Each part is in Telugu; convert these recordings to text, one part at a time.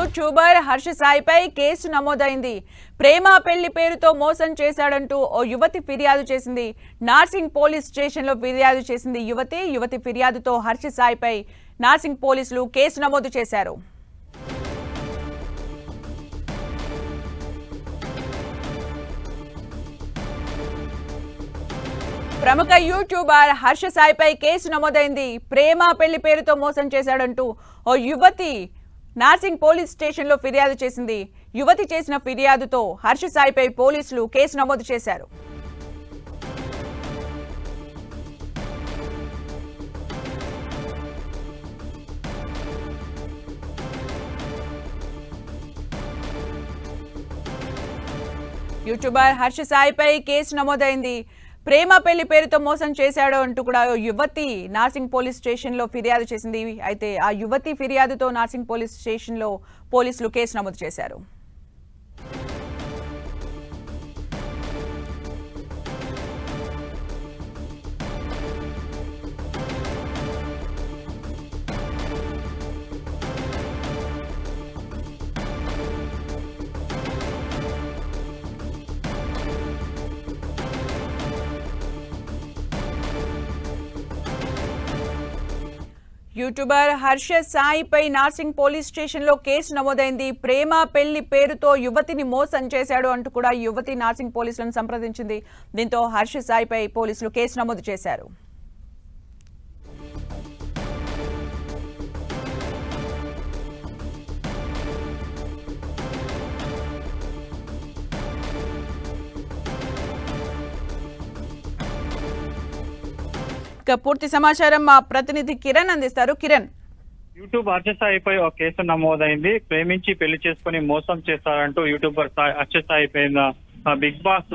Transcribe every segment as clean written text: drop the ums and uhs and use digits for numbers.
యూట్యూబర్ హర్ష సాయిపై కేసు నమోదైంది. ప్రేమ పెళ్లి పేరుతో మోసం చేశాడంటూ ఓ యువతి ఫిర్యాదు చేసింది. నార్సింగ్ పోలీస్ స్టేషన్లో ఫిర్యాదు చేసింది యువతి ఫిర్యాదుతో హర్ష సాయిపై నార్సింగ్ పోలీసులు కేసు నమోదు చేశారు. ప్రముఖ యూట్యూబర్ హర్ష సాయిపై కేసు నమోదైంది. ప్రేమ పెళ్లి పేరుతో మోసం చేశాడంటూ ఓ యువతి నార్సింగ్ పోలీస్ స్టేషన్లో ఫిర్యాదు చేసింది. యువతి చేసిన ఫిర్యాదుతో హర్ష సాయిపై పోలీసులు కేసు నమోదు చేశారు. యూట్యూబర్ హర్ష సాయిపై కేసు నమోదైంది. ప్రేమ పెళ్లి పేరుతో మోసం చేశాడు అంటూ కూడా యువతి నార్సింగ్ పోలీస్ స్టేషన్లో ఫిర్యాదు చేసింది. అయితే ఆ యువతి ఫిర్యాదుతో నార్సింగ్ పోలీస్ స్టేషన్లో పోలీసులు కేసు నమోదు చేశారు. యూట్యూబర్ హర్ష సాయిపై నార్సింగ్ పోలీస్ స్టేషన్లో కేసు నమోదైంది. ప్రేమ పెళ్లి పేరుతో యువతిని మోసం చేశాడు అంటూ కూడా యువతి నార్సింగ్ పోలీసులను సంప్రదించింది. దీంతో హర్ష సాయిపై పోలీసులు కేసు నమోదు చేశారు. పూర్తి సమాచారం మా ప్రతినిధి కిరణ్ అందిస్తారు. కిరణ్, యూట్యూబ్ హర్ష సాయిపై ఒక కేసు నమోదైంది. ప్రేమించి పెళ్లి చేసుకుని మోసం చేస్తారంటూ యూట్యూబర్ హర్ష సాయి పైన బిగ్ బాస్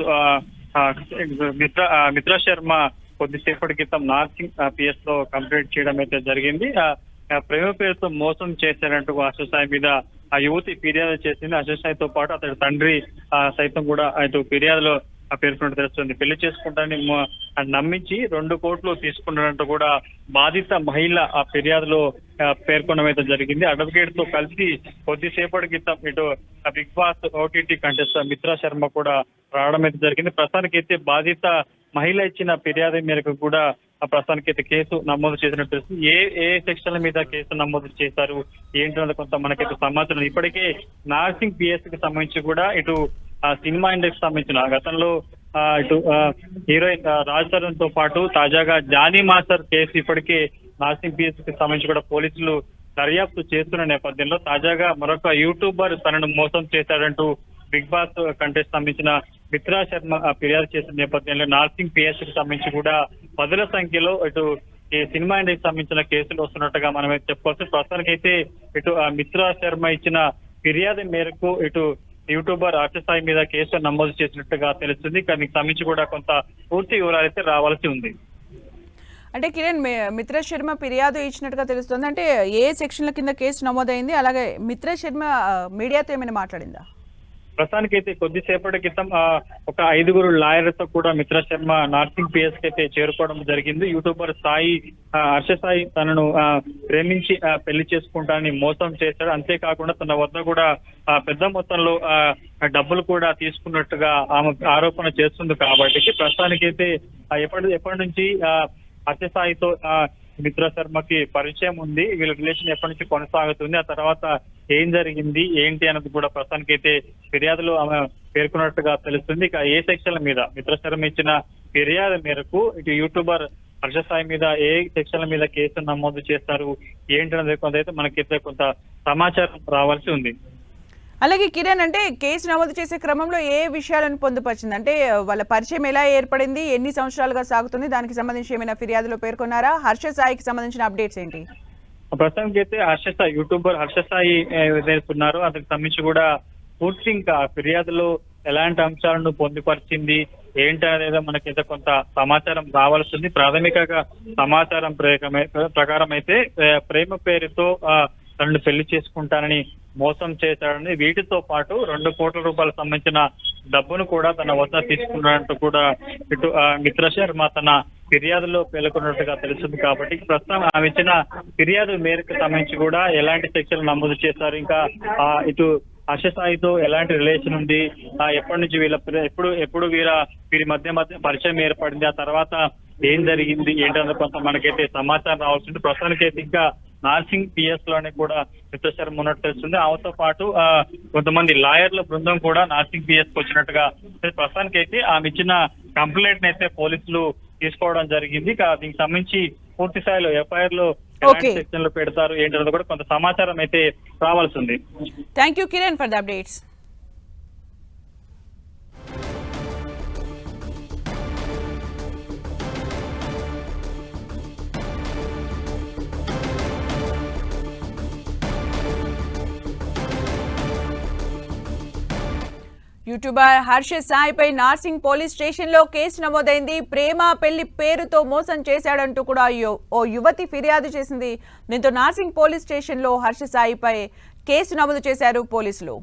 మిత్ర శర్మ కొద్దిసేపటి క్రితం నార్సింగ్ పిఎస్ లో కంప్లీట్ చేయడం అయితే జరిగింది. ప్రేమ పేరుతో మోసం చేశారంటూ హర్ష సాయి మీద ఆ యువతి ఫిర్యాదు చేసింది. హర్ష సాయితో పాటు అతడి తండ్రి సైతం కూడా అటు ఫిర్యాదులో పేర్కొన్నట్టు తెలుస్తుంది. పెళ్లి చేసుకుంటానని నమ్మించి 2 కోట్లు తీసుకున్నట్టు కూడా బాధిత మహిళ ఆ ఫిర్యాదులో పేర్కొనడం అయితే జరిగింది. అడ్వకేట్ తో కలిసి కొద్దిసేపటి క్రితం ఇటు బిగ్ బాస్ ఓటీటీ కంటెస్టెంట్ మిత్ర శర్మ కూడా రావడం అయితే జరిగింది. ప్రస్తుతానికి అయితే బాధిత మహిళ ఇచ్చిన ఫిర్యాదు మేరకు కూడా ప్రస్తుతానికి అయితే కేసు నమోదు చేసినట్టు తెలుస్తుంది. ఏ సెక్షన్ల మీద కేసు నమోదు చేశారు ఏంటన్నది కొంత మనకైతే సమాచారం. ఇప్పటికే నార్సింగ్ పిఎస్ కి సంబంధించి కూడా ఇటు సినిమా ఇండస్ట్రీ సంబంధించిన గతంలో ఇటు హీరోయిన్ రాజ్ తరుణ్ తో పాటు తాజాగా జానీ మాస్టర్ కేసు ఇప్పటికే నార్సింగ్ పిఎస్ కి సంబంధించి కూడా పోలీసులు దర్యాప్తు చేస్తున్న నేపథ్యంలో తాజాగా మరొక యూట్యూబర్ తనను మోసం చేశాడంటూ బిగ్ బాస్ కంటెస్ట్ సంబంధించిన మిత్రా శర్మ ఫిర్యాదు చేసిన నేపథ్యంలో నార్సింగ్ పిఎస్ కి సంబంధించి కూడా 10ల సంఖ్యలో ఇటు ఈ సినిమా ఇండస్ట్రీకి సంబంధించిన కేసులు వస్తున్నట్టుగా మనం చెప్పుకోవచ్చు. ప్రస్తుతానికైతే ఇటు మిత్రా శర్మ ఇచ్చిన ఫిర్యాదు మేరకు ఇటు యూట్యూబర్ హర్ష సాయి మీద కేసు నమోదు చేసినట్టుగా తెలుస్తుంది. దానికి సంబంధించి కూడా కొంత పూర్తి వివరాలు అయితే రావాల్సి ఉంది. అంటే కిరణ్, మిత్ర శర్మ ఫిర్యాదు ఇచ్చినట్టుగా తెలుస్తుంది. అంటే ఏ సెక్షన్ల కింద కేసు నమోదైంది? అలాగే మిత్ర శర్మ మీడియాతో ఏమైనా మాట్లాడిందా? ప్రస్తుతానికి అయితే కొద్దిసేపటి క్రితం ఒక 5గురు లాయర్లతో కూడా మిత్ర శర్మ నార్సింగ్ పిఎస్ కి అయితే చేరుకోవడం జరిగింది. యూట్యూబర్ హర్ష సాయి తనను ప్రేమించి పెళ్లి చేసుకుంటానని మోసం చేశాడు. అంతేకాకుండా తన వద్ద కూడా పెద్ద మొత్తంలో డబ్బులు కూడా తీసుకున్నట్టుగా ఆమె ఆరోపణ చేస్తుంది. కాబట్టి ప్రస్తుతానికి అయితే ఎప్పటి నుంచి హర్ష సాయితో మిత్ర శర్మకి పరిచయం ఉంది, వీళ్ళ రిలేషన్ ఎప్పటి నుంచి కొనసాగుతుంది, ఆ తర్వాత ఏం జరిగింది ఏంటి అన్నది కూడా ప్రస్తుతానికి అయితే ఫిర్యాదులో ఆమె పేర్కొన్నట్టుగా తెలుస్తుంది. ఇక ఏ సెక్షన్ల మీద మిత్ర శర్మ ఇచ్చిన ఫిర్యాదు మేరకు ఇటు యూట్యూబర్ హర్ష సాయి మీద ఏ సెక్షన్ల మీద కేసు నమోదు చేస్తారు ఏంటి అన్నది కొంత మనకైతే కొంత సమాచారం రావాల్సి ఉంది. అలాగే కిరణ్, అంటే కేసు నమోదు చేసే క్రమంలో ఏ విషయాలను పొందుపరిచింది? అంటే వాళ్ళ పరిచయం ఎలా ఏర్పడింది, ఎన్ని సంవత్సరాలుగా సాగుతుంది, దానికి సంబంధించి ఏమైనా ఫిర్యాదులో పేర్కొన్నారా? హర్ష సాయికి సంబంధించిన అప్డేట్స్ ఏంటి? ప్రస్తుతానికి అయితే యూట్యూబర్ హర్ష సాయి ఏదైతున్నారో అందుకు సంబంధించి కూడా పూర్తి ఇంకా ఫిర్యాదులో ఎలాంటి అంశాలను పొందుపరిచింది ఏంటి అనేది మనకైతే కొంత సమాచారం రావాల్సింది. ప్రాథమికంగా సమాచారం ప్రకారం అయితే ప్రేమ పేరుతో తనను పెళ్లి చేసుకుంటానని మోసం చేశాడని, వీటితో పాటు 2 కోట్ల రూపాయలకు సంబంధించిన డబ్బును కూడా తన వద్ద తీసుకున్నట్టు కూడా ఇటు మిత్ర శర్మ తన ఫిర్యాదులో పేర్కొన్నట్టుగా తెలుస్తుంది కాబట్టి ప్రస్తుతం ఆమె ఇచ్చిన ఫిర్యాదు మేరకు సంబంధించి కూడా ఎలాంటి సెక్షన్లు నమోదు చేశారు, ఇంకా ఇటు హర్ష సాయితో ఎలాంటి రిలేషన్ ఉంది, ఎప్పటి నుంచి ఎప్పుడు వీరి మధ్య పరిచయం ఏర్పడింది, ఆ తర్వాత ఏం జరిగింది ఏంటంటే కొంత మనకైతే సమాచారం రావాల్సింది. ప్రస్తుతానికైతే ఇంకా నార్సింగ్ పిఎస్ లోనే కూడా విశ్వశర్మ ఉన్నట్టు తెలుస్తుంది. ఆమెతో పాటు కొంతమంది లాయర్ల బృందం కూడా నార్సింగ్ పిఎస్ కు వచ్చినట్టుగా ప్రస్తుతానికైతే ఆమె ఇచ్చిన కంప్లైంట్ అయితే పోలీసులు తీసుకోవడం జరిగింది. దీనికి సంబంధించి పూర్తి స్థాయిలో ఎఫ్ఐఆర్ లో ఎలాంటి సెక్షన్లు పెడతారు ఏంటన్నది కూడా కొంత సమాచారం అయితే రావాల్సి ఉంది. Thank you Kiran for the updates. YouTuber Harsha సాయిపై నార్సింగ్ పోలీస్ స్టేషన్లో కేసు నమోదైంది. ప్రేమ పెళ్లి పేరుతో మోసం చేశాడంటూ కూడా ఓ యువతి ఫిర్యాదు చేసింది. దీంతో నార్సింగ్ పోలీస్ స్టేషన్లో హర్ష సాయిపై కేసు నమోదు చేశారు పోలీసులు.